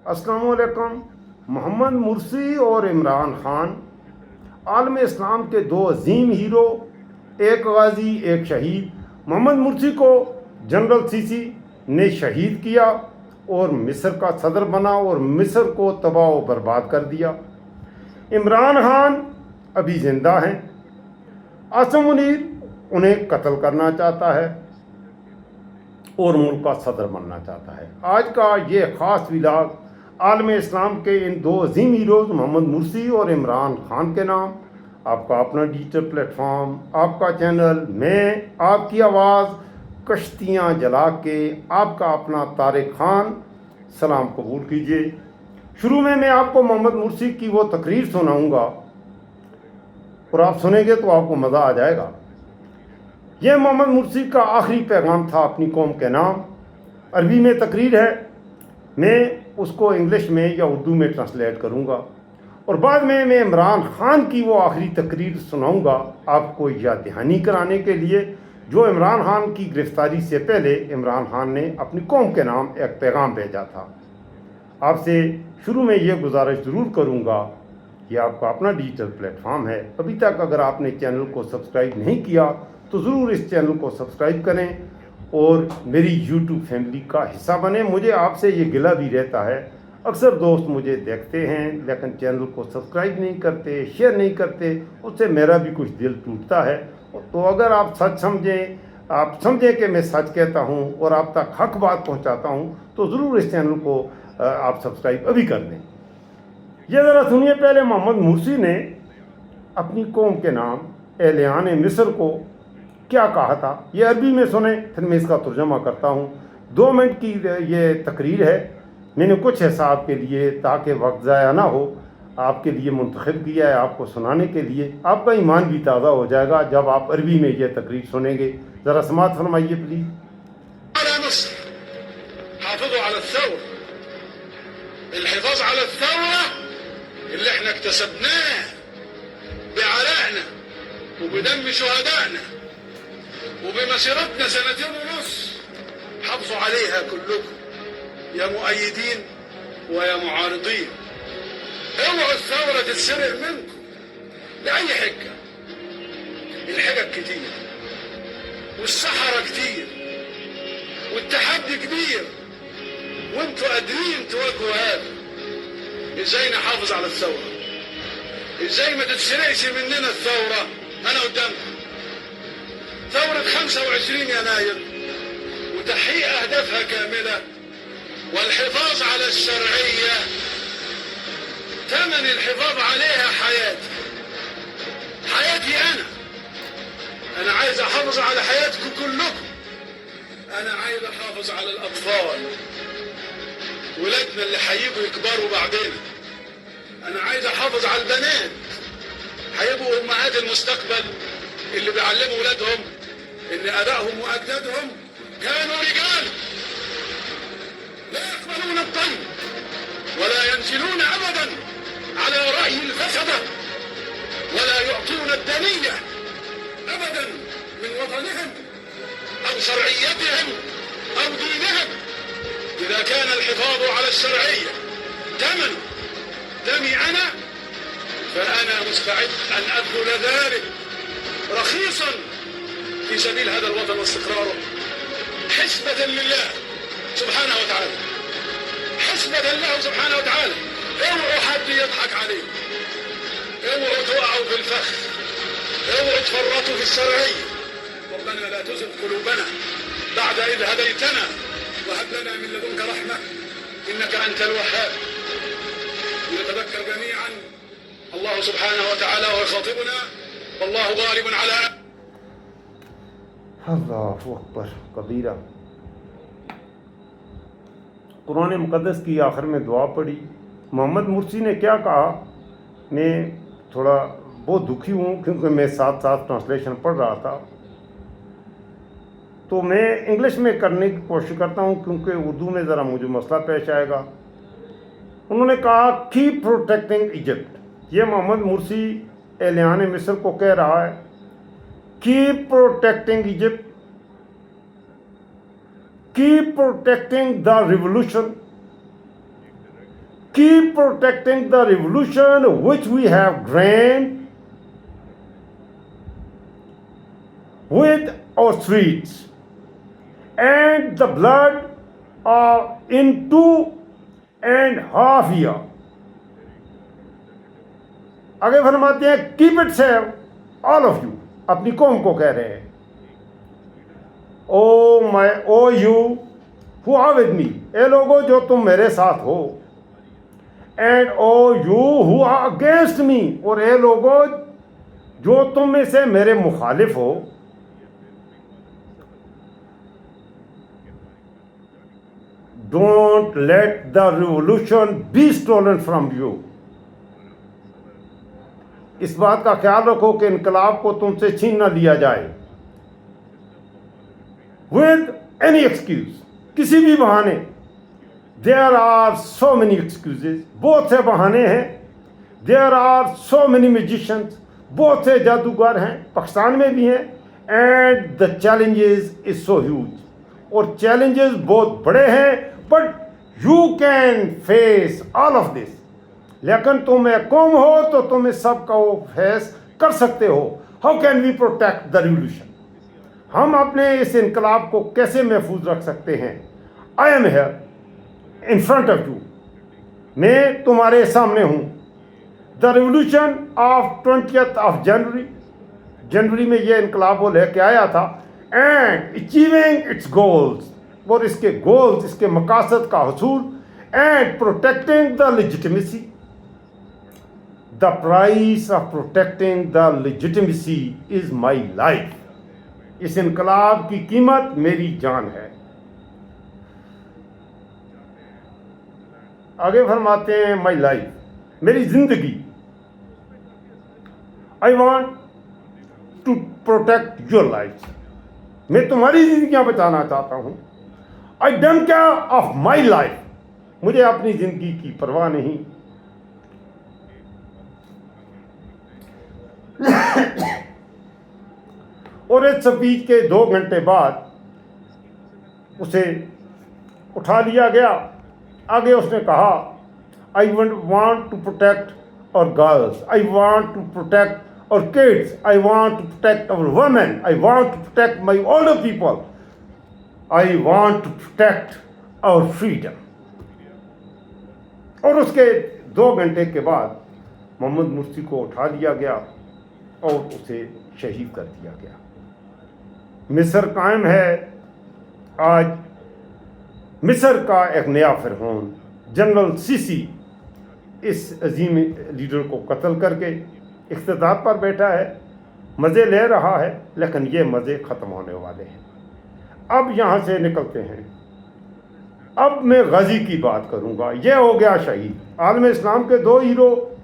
السلام علیکم۔ محمد مرسی اور عمران خان عالم اسلام کے دو عظیم ہیرو، ایک غازی ایک شہید۔ محمد مرسی کو جنرل سیسی نے شہید کیا اور مصر کا صدر بنا اور مصر کو تباہ و برباد کر دیا۔ عمران خان ابھی زندہ ہیں، عاصم منیر انہیں قتل کرنا چاہتا ہے اور ملک کا صدر بننا چاہتا ہے۔ آج کا یہ خاص ولاگ عالم اسلام کے ان دو عظیم ہیروز محمد مرسی اور عمران خان کے نام۔ آپ کا اپنا ڈیجیٹل پلیٹ فارم، آپ کا چینل، میں آپ کی آواز، کشتیاں جلا کے آپ کا اپنا طارق خان، سلام قبول کیجیے۔ شروع میں آپ کو محمد مرسی کی وہ تقریر سناؤں گا اور آپ سنیں گے تو آپ کو مزہ آ جائے گا۔ یہ محمد مرسی کا آخری پیغام تھا اپنی قوم کے نام۔ عربی میں تقریر ہے، میں اس کو انگلش میں یا اردو میں ٹرانسلیٹ کروں گا اور بعد میں عمران خان کی وہ آخری تقریر سناؤں گا آپ کو یاد دہانی کرانے کے لیے، جو عمران خان کی گرفتاری سے پہلے عمران خان نے اپنی قوم کے نام ایک پیغام بھیجا تھا۔ آپ سے شروع میں یہ گزارش ضرور کروں گا، یہ آپ کا اپنا ڈیجیٹل پلیٹ فارم ہے، ابھی تک اگر آپ نے چینل کو سبسکرائب نہیں کیا تو ضرور اس چینل کو سبسکرائب کریں اور میری یوٹیوب فیملی کا حصہ بنیں۔ مجھے آپ سے یہ گلہ بھی رہتا ہے، اکثر دوست مجھے دیکھتے ہیں لیکن چینل کو سبسکرائب نہیں کرتے، شیئر نہیں کرتے، اس سے میرا بھی کچھ دل ٹوٹتا ہے۔ تو اگر آپ سچ سمجھیں کہ میں سچ کہتا ہوں اور آپ تک حق بات پہنچاتا ہوں تو ضرور اس چینل کو آپ سبسکرائب ابھی کر دیں۔ یہ ذرا سنیے پہلے محمد مرسی نے اپنی قوم کے نام اہلیان مصر کو کیا کہا تھا۔ یہ عربی میں سنیں، پھر میں اس کا ترجمہ کرتا ہوں۔ 2 منٹ کی یہ تقریر ہے، میں نے کچھ ایسا آپ کے لیے تاکہ وقت ضائع نہ ہو آپ کے لیے منتخب کیا ہے آپ کو سنانے کے لیے۔ آپ کا ایمان بھی تازہ ہو جائے گا جب آپ عربی میں یہ تقریر سنیں گے۔ ذرا سماعت فرمائیے پلیز۔ حافظوا على الثورة، الحفاظ على الثورة اللي احنا اكتسبناه بعرقنا وبدم شهدائنا وبمسيرتنا 2.5 سنين، حافظوا عليها كلكم يا مؤيدين ويا معارضين. اوعوا الثورة تتسرق منكم لأي حجة. الحجج كتير والسحرة كتير والتحدي كبير وانتوا قادرين تواجهوا هذا. ازاي نحافظ على الثورة؟ ازاي ما تتسرقش مننا الثورة؟ انا قدامكم ثورة 25 يناير وتحقيق اهدافها كاملة والحفاظ على الشرعية، ثمن الحفاظ عليها حياتي انا عايز احافظ على حياتكم كلكم. انا عايز احافظ على الاطفال ولادنا اللي هيجوا يكبروا بعدين. انا عايز احافظ على البنات هيبقوا امهات المستقبل اللي بيعلموا ولادهم ان ابائهم واجدادهم كانوا رجال لا يقبلون الطيب ولا ينزلون ابدا على راي الفسده ولا يعطون الدنيه ابدا من وطنهم او شرعيتهم او دينهم. اذا كان الحفاظ على الشرعيه ثمن دمي انا فانا مستعد ان ابذل ذلك رخيصا في سبيل هذا الوطن واستقراره، حسبة لله سبحانه وتعالى، حسبة له سبحانه وتعالى. اوعوا حد يضحك عليه، اوعوا تقعوا في الفخ، اوعوا تفرطوا في الشرعية. ربنا لا تزغ قلوبنا بعد إذ هديتنا وهب لنا من لدنك رحمة إنك أنت الوهاب. نتذكر جميعا الله سبحانه وتعالى ويخاطبنا والله غالب على اللہ اکبر کبیرہ۔ قرآن مقدس کی آخر میں دعا پڑھی، محمد مرسی نے کیا کہا؟ میں تھوڑا بہت دکھی ہوں کیونکہ میں ساتھ ٹرانسلیشن پڑھ رہا تھا، تو میں انگلش میں کرنے کی کوشش کرتا ہوں کیونکہ اردو میں ذرا مجھے مسئلہ پیش آئے گا۔ انہوں نے کہا کیپ پروٹیکٹنگ ایجپٹ۔ یہ محمد مرسی اہلیان مصر کو کہہ رہا ہے keep protecting Egypt, keep protecting the revolution, keep protecting the revolution which we have drained with our streets and the blood of in 2.5 years. आगे फरमाते हैं keep it safe all of you, अपनी कौम को कह रहे हैं, O you who are with me, ए लोगो जो तुम मेरे साथ हो, and O you who are against me, और ए लोगो जो तुम में से मेरे मुखालिफ हो, don't let the revolution be stolen from you. इस बात का ख्याल रखो कि इनकलाब को तुमसे छीन न लिया जाए, विद एनी एक्सक्यूज, किसी भी बहाने। There are so many excuses, बहुत से बहाने हैं। There are so many musicians, बहुत से जादूगर हैं, पाकिस्तान में भी हैं। And the challenges is so huge, और चैलेंजेस बहुत बड़े हैं, but you can face all of this. लेकिन तुम एक कौम हो तो तुम इस सब को फेस कर सकते हो। How can we protect the revolution, हम अपने इस इनकलाब को कैसे महफूज रख सकते हैं। I am here in front of you, मैं तुम्हारे सामने हूँ। The revolution of 20th of जनवरी में ये इनकलाब वो लेके आया था, एंड अचीविंग इट्स गोल्स, और इसके गोल्स, इसके मकासद का हसूल, and protecting the legitimacy, the price of protecting the legitimacy is my life. इस इनकलाब की कीमत मेरी जान है। आगे फरमाते हैं माई लाइफ, मेरी जिंदगी। I want to protect your life, मैं तुम्हारी जिंदगियां बचाना चाहता हूं। I don't care of my life, मुझे अपनी जिंदगी की परवाह नहीं। और इस स्पीच के 2 घंटे बाद उसे उठा लिया गया। आगे उसने कहा, I want to protect our girls, I want to protect our kids, I want to protect our women, I want to protect my older people, I want to protect our freedom. और उसके 2 घंटे के बाद मोहम्मद मुर्सी को उठा लिया गया और उसे शहीद कर दिया गया। मिस्र कायम है। आज मिस्र का एक नया फिरौन जनरल सीसी इस अजीम लीडर को कत्ल करके इख्तिदार पर बैठा है, मज़े ले रहा है, लेकिन ये मज़े ख़त्म होने वाले हैं। अब यहाँ से निकलते हैं। अब मैं गाजी की बात करूँगा। यह हो गया शहीद। आलम इस्लाम के 2 हीरो,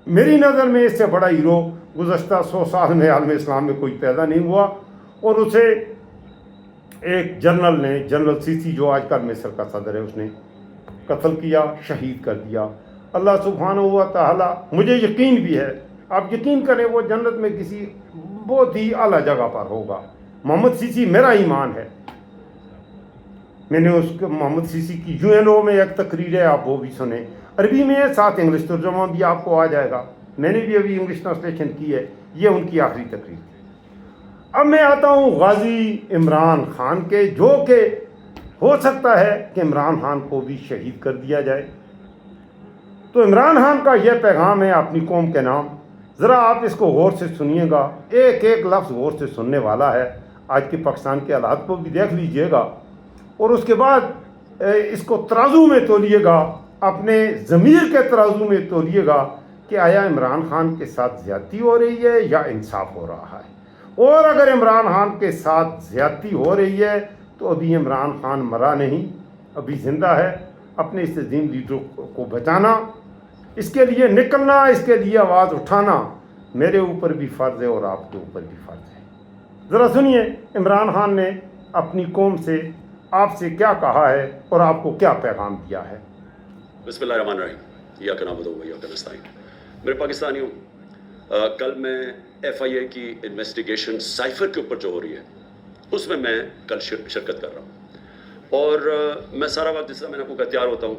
मेरी नज़र में इससे बड़ा हीरो गुज़श्ता 100 साल में आलम इस्लाम में कोई पैदा नहीं हुआ, और उसे एक जनरल ने, जनरल सीसी जो आजकल मिस्र का सदर है, उसने कत्ल किया, शहीद कर दिया। अल्लाह सुब्हानहू व तआला, मुझे यकीन भी है, आप यकीन करें, वो जन्नत में किसी बहुत ही आला जगह पर होगा। मोहम्मद सीसी मेरा ईमान है। मैंने उसको मोहम्मद सीसी की UNO में एक तकरीर है, आप वो भी सुने, अरबी में है, साथ इंग्लिश तर्जुमा भी आपको आ जाएगा। मैंने भी अभी इंग्लिश ट्रांसलेशन की है। ये उनकी आखिरी तकरीर थी। अब मैं आता हूँ गाजी इमरान खान के, जो कि हो सकता है कि इमरान खान को भी शहीद कर दिया जाए। तो इमरान खान का यह पैगाम है अपनी कौम के नाम। ज़रा आप इसको गौर से सुनिएगा, एक एक लफ्ज़ गौर से सुनने वाला है। आज के पाकिस्तान के हालात को भी देख लीजिएगा, और उसके बाद इसको तराजू में तोलिएगा, अपने ज़मीर के तराजू में तोलिएगा कि आया इमरान खान के साथ ज़्यादती हो रही है या इंसाफ हो रहा है। और अगर इमरान खान के साथ ज़्यादती हो रही है तो अभी इमरान खान मरा नहीं, अभी ज़िंदा है। अपने इस अजीम लीडर को बचाना, इसके लिए निकलना, इसके लिए आवाज़ उठाना मेरे ऊपर भी फ़र्ज़ है और आपके ऊपर भी फ़र्ज़ है। ज़रा सुनिए इमरान खान ने अपनी कौम से, आपसे क्या कहा है और आपको क्या पैगाम दिया है। बिस्मिल्लाहिर्रहमानिर्रहीम, या कना बदो या कनस्ताइन। मेरे पाकिस्तानियों, कल मैं FIA की इन्वेस्टिगेशन साइफर के ऊपर जो हो रही है उसमें मैं कल शिरकत कर रहा हूँ। और मैं सारा वक्त, जिस तरह मैंने आपको कहा, तैयार होता हूँ,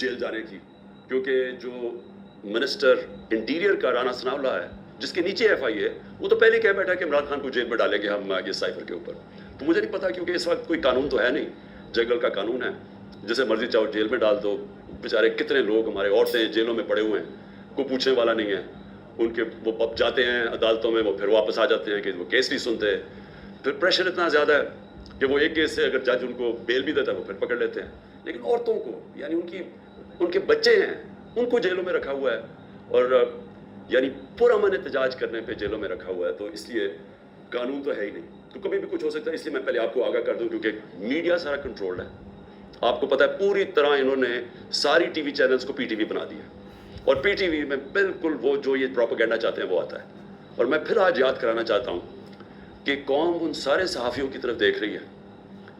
जेल जाने की, क्योंकि जो मिनिस्टर इंटीरियर का राणा सनाउल्लाह है, जिसके नीचे एफआई है, वो तो पहले कह बैठा कि इमरान खान को जेल में डालेंगे हम ये साइफर के ऊपर। तो मुझे नहीं पता, क्योंकि इस वक्त कोई कानून तो है नहीं, जंगल का कानून है, जैसे मर्जी चाहो जेल में डाल दो। बेचारे कितने लोग हमारे औरतें जेलों में पड़े हुए हैं, कोई पूछने वाला नहीं है उनके। वो अब जाते हैं अदालतों में, वो फिर वापस आ जाते हैं कि वो केस नहीं सुनते। फिर प्रेशर इतना ज़्यादा है कि वो एक केस से अगर जज उनको बेल भी देता है वो फिर पकड़ लेते हैं। लेकिन औरतों को, यानी उनके बच्चे हैं, उनको जेलों में रखा हुआ है, और यानी पुरअमन एहतजाज करने पे जेलों में रखा हुआ है। तो इसलिए कानून तो है ही नहीं, तो कभी भी कुछ हो सकता है। इसलिए मैं पहले आपको आगाह कर दूं, क्योंकि मीडिया सारा कंट्रोल्ड है। आपको पता है पूरी तरह इन्होंने सारी टीवी चैनल्स को पीटीवी बना दिया, और पीटीवी में बिल्कुल वो जो ये प्रोपेगेंडा चाहते हैं वो आता है। और मैं फिर आज याद कराना चाहता हूँ कि कौम उन सारे सहाफ़ियों की तरफ देख रही है,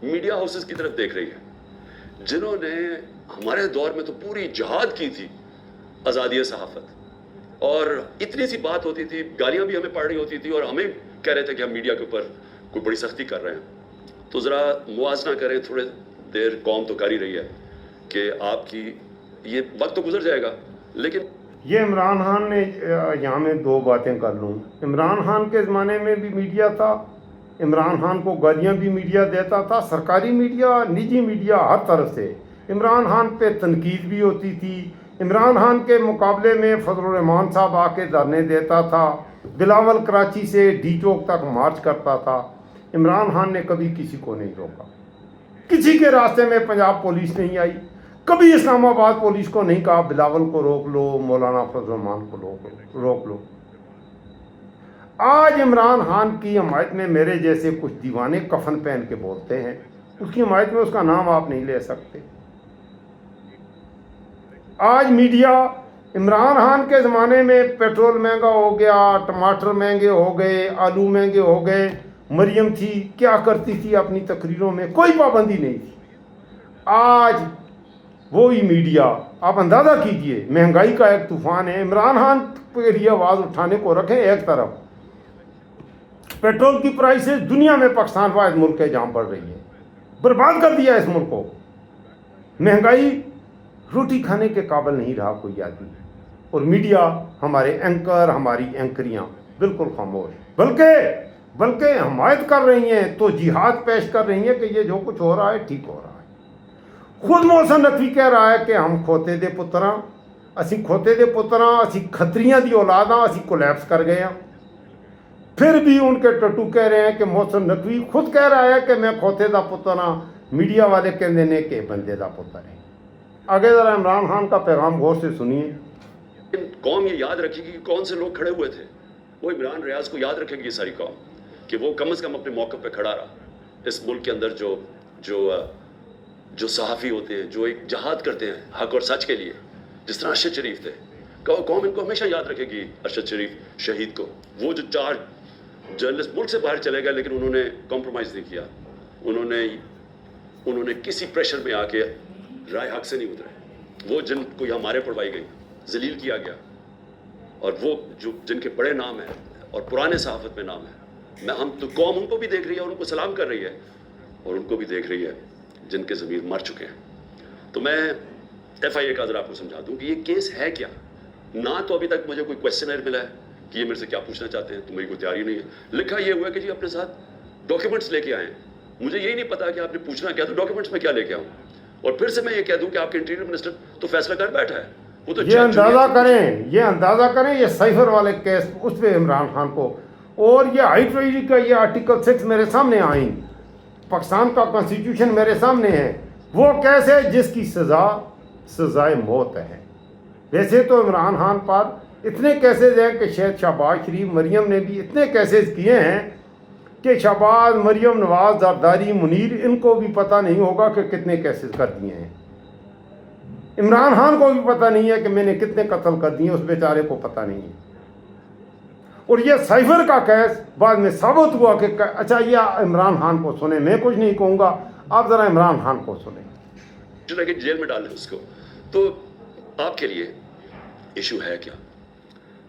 मीडिया हाउसेस की तरफ देख रही है, जिन्होंने हमारे दौर में तो पूरी जिहाद की थी आज़ादी सहाफ़त, और इतनी सी बात होती थी, गालियाँ भी हमें पड़ रही होती थी, और हमें कह रहे थे कि हम मीडिया के ऊपर कोई बड़ी सख्ती कर रहे हैं। तो ज़रा मुआवजा करें, थोड़े देर कौम तो कर ही रही है कि आपकी ये वक्त तो गुजर जाएगा, लेकिन ये इमरान खान ने यहाँ में दो बातें कर लूँ। इमरान खान के ज़माने में भी मीडिया था, इमरान खान को गालियाँ भी मीडिया देता था, सरकारी मीडिया, निजी मीडिया, हर तरफ से इमरान खान पे तनकीद भी होती थी। इमरान खान के मुकाबले में फजलुर रहमान साहब आके धरने देता था, बिलावल कराची से डी चौक तक मार्च करता था। इमरान खान ने कभी किसी को नहीं रोका, किसी के रास्ते में पंजाब पुलिस नहीं आई, कभी इस्लामाबाद पुलिस को नहीं कहा बिलावल को रोक लो, मौलाना फजल रहमान को रोक लो। आज इमरान खान की हमायत में मेरे जैसे कुछ दीवाने कफन पहन के बोलते हैं, उसकी हमायत में उसका नाम आप नहीं ले सकते। आज मीडिया इमरान खान के ज़माने में पेट्रोल महंगा हो गया, टमाटर महंगे हो गए, आलू महंगे हो गए, मरियम थी क्या करती थी अपनी तकरीरों में, कोई पाबंदी नहीं थी। आज वही मीडिया, आप अंदाज़ा कीजिए, महंगाई का एक तूफान है। इमरान खान के लिए आवाज़ उठाने को रखें एक तरफ, पेट्रोल की प्राइसेस दुनिया में पाकिस्तान वाहिद मुल्क है जहाँ बढ़ रही है, बर्बाद कर दिया इस मुल्क को। महंगाई, रोटी खाने के काबिल नहीं रहा कोई आदमी, और मीडिया, हमारे एंकर, हमारी एंकरियाँ बिल्कुल खामोश, बल्कि हमायत कर रही हैं, तो जिहाद पेश कर रही हैं कि ये जो कुछ हो रहा है ठीक हो रहा है। खुद मोहसिन नकवी कह रहा है कि हम खोते दे पुत्रां, असी खतरियां दी औलादां, असी कोलैप्स कर गए हैं। फिर भी उनके टट्टू कह रहे हैं कि मोहसिन नकवी खुद कह रहा है कि मैं खोते दा पुत्र हाँ, मीडिया वाले कहते हैं कि बंदे दा पुत्र है। आगे ज़रा इमरान खान का पैगाम गौर से सुनिए। कौम ये याद रखेगी कि कौन से लोग खड़े हुए थे, वो इमरान रियाज को याद रखेगी ये सारी कौम, कि वो कम से कम अपने मौके पे खड़ा रहा। इस मुल्क के अंदर जो सहाफ़ी होते हैं, जो एक जहाद करते हैं हक और सच के लिए, जिस तरह अरशद शरीफ थे, कौम इनको हमेशा याद रखेगी, अरशद शरीफ शहीद को। वो जो 4 जर्नलिस्ट मुल्क से बाहर चले गए, लेकिन उन्होंने कॉम्प्रोमाइज़ नहीं किया, उन्होंने किसी प्रेशर में आके राय हक से नहीं उतरे। वो जिनको यहाँ मारे पड़वाई गई, जलील किया गया, और वो जो जिनके बड़े नाम हैं और पुराने सहाफ़त में नाम है, हम तो कौम उनको भी देख रही है और उनको सलाम कर रही है, और उनको भी देख रही है जिनके ज़मीर मर चुके हैं। तो मैं FIA का ज़रा आपको समझा दूं कि ये केस है क्या। ना तो अभी तक मुझे कोई क्वेश्चनर मिला है कि ये मेरे से क्या पूछना चाहते हैं, तो मेरी कोई तैयारी नहीं है। लिखा ये हुआ है कि जी अपने साथ डॉक्यूमेंट्स लेके आए। मुझे यही नहीं पता कि आपने पूछना क्या, तो डॉक्यूमेंट्स में क्या लेके आऊँ, और फिर से मैं ये कह दूं कि आपके इंटीरियर मिनिस्टर तो फैसला कर बैठा है। वो तो ये अंदाज़ा करें ये साइफर वाले केस उस पर इमरान खान को, और ये हाई ट्रेजरी का ये आर्टिकल 6 मेरे सामने आइन, पाकिस्तान का कॉन्स्टिट्यूशन मेरे सामने है, वो कैसे जिसकी सज़ाए मौत है। वैसे तो इमरान खान पर इतने केसेज हैं कि शायद शहबाज शरीफ, मरियम ने भी इतने केसेज किए हैं कि शहबाज, मरियम, नवाज, जरदारी, मुनीर, इनको भी पता नहीं होगा कि कितने केसेस कर दिए हैं। इमरान खान को भी पता नहीं है कि मैंने कितने कत्ल कर दिए, उस बेचारे को पता नहीं है। और ये साइफर का केस बाद में साबित हुआ कि अच्छा, ये इमरान खान को सुने, मैं कुछ नहीं कहूँगा, आप ज़रा इमरान खान को सुने। जेल में डाल दें उसको। तो आपके लिए इशू है क्या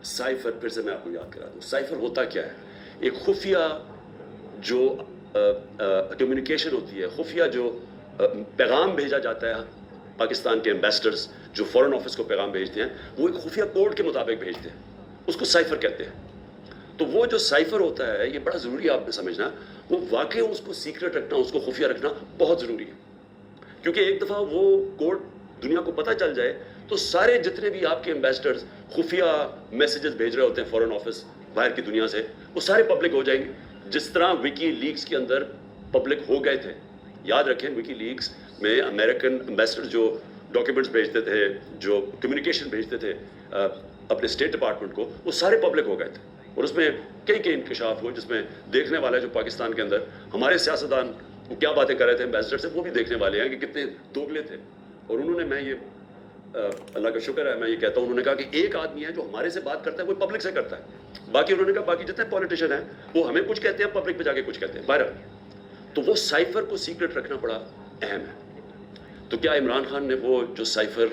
साइफर? फिर से मैं आपको याद करा दूँ, साइफर होता क्या है? एक खुफिया जो कम्युनिकेशन होती है, खुफिया जो पैगाम भेजा जाता है पाकिस्तान के एम्बेसडर्स जो फॉरेन ऑफिस को पैगाम भेजते हैं वो एक खुफिया कोड के मुताबिक भेजते हैं, उसको साइफर कहते हैं। तो वो जो साइफर होता है ये बड़ा ज़रूरी है आपने समझना, वो वाकई उसको सीक्रेट रखना, उसको खुफिया रखना बहुत ज़रूरी है, क्योंकि एक दफ़ा वो कोड दुनिया को पता चल जाए तो सारे जितने भी आपके एम्बेसडर्स खुफिया मैसेजेस भेज रहे होते हैं फॉरेन ऑफिस बाहर की दुनिया से, वो सारे पब्लिक हो जाएंगे, जिस तरह विकी लीक्स के अंदर पब्लिक हो गए थे। याद रखें विकी लीक्स में अमेरिकन एम्बेसडर जो डॉक्यूमेंट्स भेजते थे, जो कम्युनिकेशन भेजते थे अपने स्टेट डिपार्टमेंट को, वो सारे पब्लिक हो गए थे और उसमें कई इंकशाफ हुए, जिसमें देखने वाले जो पाकिस्तान के अंदर हमारे सियासतदान वो क्या बातें कर रहे थे एम्बेसडर से, वो भी देखने वाले हैं कि कितने दोगले थे। और उन्होंने, मैं ये अल्लाह का शुक्र है, मैं ये कहता हूँ, उन्होंने कहा कि एक आदमी है जो हमारे से बात करता है वो पब्लिक से करता है, बाकी उन्होंने कहा बाकी जितने पॉलिटिशियन हैं वो हमें कुछ कहते हैं, पब्लिक पे जाके कुछ कहते हैं बहरहाल। तो वो साइफर को सीक्रेट रखना बड़ा अहम है। तो क्या इमरान खान ने वो जो साइफर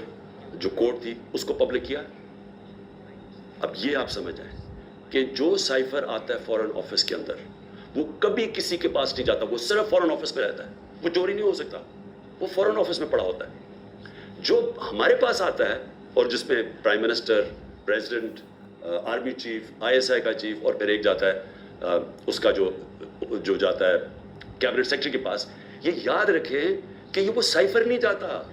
जो कोड थी उसको पब्लिक किया? अब ये आप समझ जाए कि जो साइफर आता है फॉरेन ऑफिस के अंदर वो कभी किसी के पास नहीं जाता, वो सिर्फ फॉरेन ऑफिस में रहता है, वो चोरी नहीं हो सकता, वो फॉरेन ऑफिस में पड़ा होता है। जो हमारे पास आता है और जिसमें prime minister, president, army chief, ISI का चीफ और फिर एक जाता है उसका जो जाता है कैबिनेट सेक्रेटरी के पास, ये याद रखें कि ये वो साइफर नहीं जाता,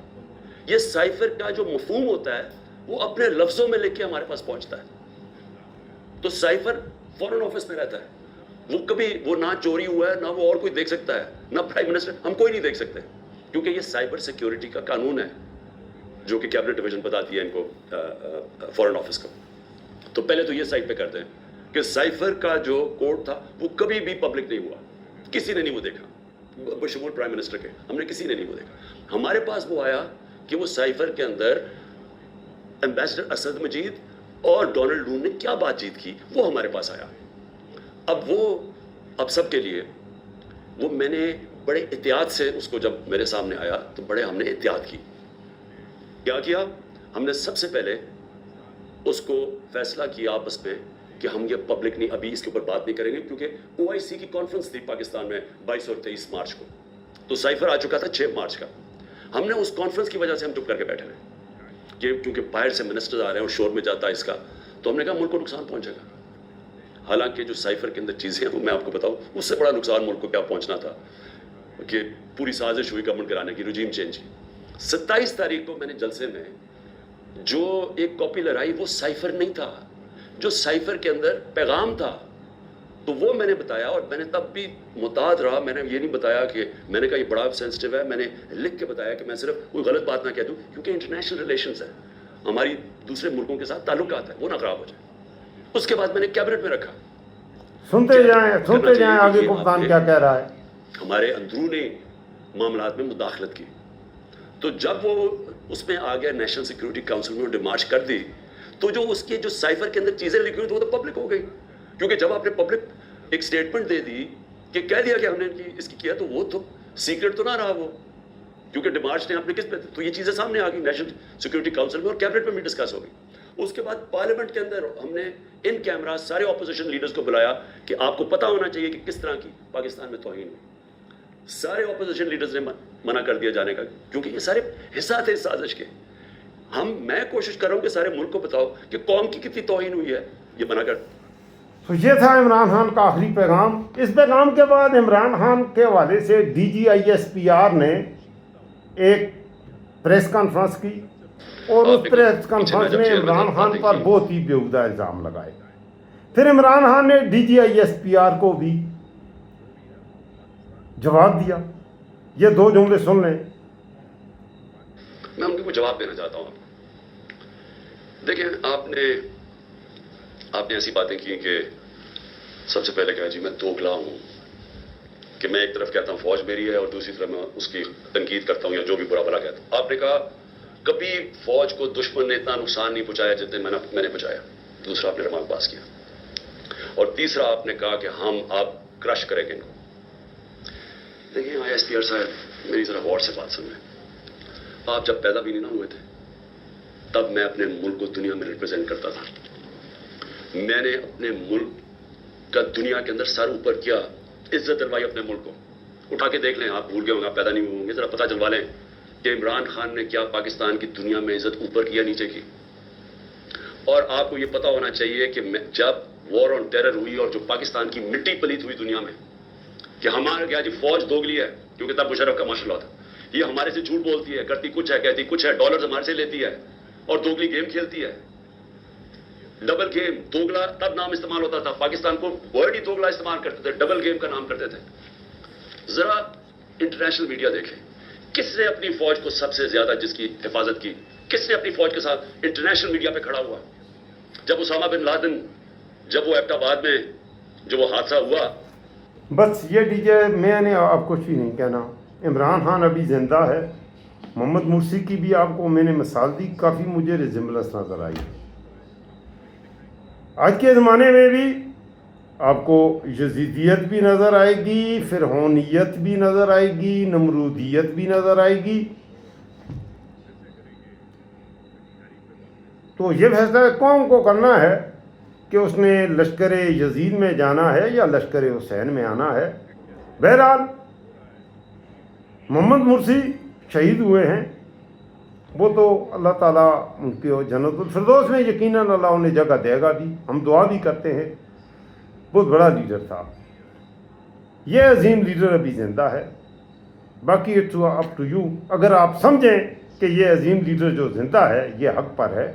ये साइफर का जो मफहूम होता है वो अपने लफ्जों में लेके हमारे पास पहुंचता है। तो साइफर फॉरेन ऑफिस में रहता है, वो कभी वो ना चोरी हुआ है, ना वो और कोई देख सकता है, ना प्राइम मिनिस्टर, हम कोई नहीं देख सकते, क्योंकि ये साइबर सिक्योरिटी का कानून है जो कि कैबिनेट डिवीजन बताती है इनको फॉरेन ऑफिस को। तो पहले तो ये साइड पे करते हैं कि साइफर का जो कोड था वो कभी भी पब्लिक नहीं हुआ, किसी ने नहीं वो देखा, बशमूल प्राइम मिनिस्टर के, हमने किसी ने नहीं वो देखा। हमारे पास वो आया कि वो साइफर के अंदर एम्बेसडर असद मजीद और डोनाल्ड लून ने क्या बातचीत की, वो हमारे पास आया। अब सबके लिए वो मैंने बड़े एहतियात से उसको, जब मेरे सामने आया तो बड़े हमने एहतियात की। क्या किया हमने? सबसे पहले उसको फैसला किया आपस में कि हम ये पब्लिक नहीं, अभी इसके ऊपर बात नहीं करेंगे, क्योंकि OIC की कॉन्फ्रेंस थी पाकिस्तान में 22 और 23 मार्च को, तो साइफर आ चुका था 6 मार्च का। हमने उस कॉन्फ्रेंस की वजह से हम चुप करके बैठे रहे कि क्योंकि बाहर से मिनिस्टर आ रहे हैं और शोर में जाता है इसका, तो हमने कहा मुल्क को नुकसान पहुंचेगा। हालांकि जो साइफर के अंदर चीज़ें हैं वो मैं आपको बताऊं, उससे बड़ा नुकसान मुल्क को क्या पहुंचना था कि पूरी साजिश हुई गवर्नमेंट कराने की, रजीम चेंज की। 27 तारीख को मैंने जलसे में जो एक कॉपी लहराई वो साइफर नहीं था, जो साइफर के अंदर पैगाम था, तो वो मैंने बताया। और मैंने तब भी मुताद रहा, मैंने ये नहीं बताया कि मैंने कहा ये बड़ा सेंसिटिव है, मैंने लिख के बताया कि मैं सिर्फ कोई गलत बात ना कह दूं, क्योंकि इंटरनेशनल रिलेशंस है, हमारी दूसरे मुल्कों के साथ ताल्लुकात है, वो ना खराब हो जाए। उसके बाद मैंने कैबिनेट में रखा। सुनते जाएं आगे कप्तान क्या कह रहा है। हमारे अंदरूनी मामलात में मुदाखलत की, तो जब वो उसमें आ गया नेशनल सिक्योरिटी काउंसिल में डिमार्च कर दी, तो जो उसके जो साइफर के अंदर चीज़ें लिखी हुई थी वो तो पब्लिक हो गई, क्योंकि जब आपने पब्लिक एक स्टेटमेंट दे दी कि कह दिया कि हमने इसकी किया, तो वो तो सीक्रेट तो ना रहा वो, क्योंकि डिमार्च ने आपने किस पे, तो ये चीज़ें सामने आ गई नेशनल सिक्योरिटी काउंसिल में और कैबिनेट में भी डिस्कस हो गई। उसके बाद पार्लियामेंट के अंदर हमने इन कैमरा सारे ऑपोजिशन लीडर्स को बुलाया कि आपको पता होना चाहिए कि किस तरह की पाकिस्तान में तौहीन हुई। सारे ऑपोजिशन लीडर्स ने मना कर दिया जाने का, क्योंकि ये सारे हिस्सा थे साजिश के। मैं कोशिश कर रहा हूँ कि सारे मुल्क को बताओ कि कौम की कितनी तौहीन हुई है, ये मना कर। तो ये था इमरान खान का आखिरी पैगाम। इस पैगाम के बाद इमरान खान के हवाले से DGISPR ने एक प्रेस कॉन्फ्रेंस की और उस प्रेस कॉन्फ्रेंस में इमरान खान पर बहुत ही बेहुदा इल्ज़ाम लगाए। फिर इमरान खान ने DGISPR को भी जवाब दिया। ये दो जुमले सुन लें। मैं उनको जवाब देना चाहता हूँ। देखिए, आपने ऐसी बातें की कि सबसे पहले कहा जी मैं दोगला हूँ, कि मैं एक तरफ कहता हूँ फौज मेरी है और दूसरी तरफ मैं उसकी तनकीद करता हूँ या जो भी बुरा भला कहता हूँ। आपने कहा कभी फौज को दुश्मन ने इतना नुकसान नहीं पहुंचाया जितने मैंने पहुंचाया। दूसरा आपने रिमार्क पास किया। और तीसरा आपने कहा कि हम आप क्रश करेंगे इनको। देखिए ISPR साहब, मेरी जरा गौर से बात सुनें। आप जब पैदा भी नहीं ना हुए थे तब मैं अपने मुल्क को दुनिया में रिप्रेजेंट करता था। मैंने अपने मुल्क का दुनिया के अंदर सर ऊपर किया, इज्जत दिलवाई अपने मुल्क को। उठा के देख लें, आप भूल गए होंगे, आप पैदा नहीं हुए होंगे, जरा पता चलवा लें کہ عمران خان نے کیا پاکستان کی دنیا میں عزت اوپر کی یا نیچے کی. اور آپ کو یہ پتا ہونا چاہیے کہ جب وار آن ٹیرر ہوئی اور جو پاکستان کی مٹی پلیت ہوئی دنیا میں کہ ہمارا کیا جی فوج دوگلی ہے، کیونکہ تب مشرف کا ماشاء اللہ تھا، یہ ہمارے سے جھوٹ بولتی ہے، کرتی کچھ ہے، کہتی کچھ ہے، ڈالرز ہمارے سے لیتی ہے اور دوگلی گیم کھیلتی ہے. ڈبل گیم، دوگلا تب نام استعمال ہوتا تھا، پاکستان کو ورڈ ہی دوگلا استعمال کرتے تھے، ڈبل گیم کا نام کرتے تھے. ذرا انٹرنیشنل میڈیا دیکھیں، کس نے اپنی فوج کو سب سے زیادہ جس کی حفاظت کی، کس نے اپنی فوج کے ساتھ انٹرنیشنل میڈیا پہ کھڑا ہوا؟ جب اسامہ بن لادن، جب وہ ایبٹ آباد میں جو وہ حادثہ ہوا. بس یہ دیجیے، میں نے آپ کچھ بھی نہیں کہنا. عمران خان ابھی زندہ ہے. محمد مرسی کی بھی آپ کو میں نے مثال دی، کافی مجھے ریزمبلنس نظر آئی. آج کے زمانے میں بھی آپ کو یزیدیت بھی نظر آئے گی، فرعونیت بھی نظر آئے گی، نمرودیت بھی نظر آئے گی. تو یہ فیصلہ قوم کو کرنا ہے کہ اس نے لشکر یزید میں جانا ہے یا لشکر حسین میں آنا ہے. بہرحال محمد مرسی شہید ہوئے ہیں، وہ تو اللہ تعالیٰ ان کو جنت الفردوس میں یقیناً اللہ انہیں جگہ دے گا بھی. ہم دعا بھی کرتے ہیں. بہت بڑا لیڈر تھا. یہ عظیم لیڈر ابھی زندہ ہے. باقی اٹس اپ ٹو یو. اگر آپ سمجھیں کہ یہ عظیم لیڈر جو زندہ ہے یہ حق پر ہے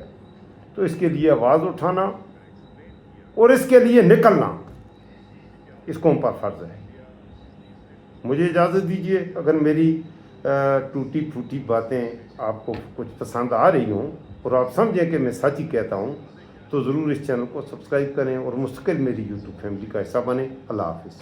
تو اس کے لیے آواز اٹھانا اور اس کے لیے نکلنا اس قوم پر فرض ہے. مجھے اجازت دیجیے، اگر میری ٹوٹی پھوٹی باتیں آپ کو کچھ پسند آ رہی ہوں اور آپ سمجھیں کہ میں سچ ہی کہتا ہوں تو ضرور اس چینل کو سبسکرائب کریں اور مستقل میری یوٹیوب فیملی کا حصہ بنیں. اللہ حافظ.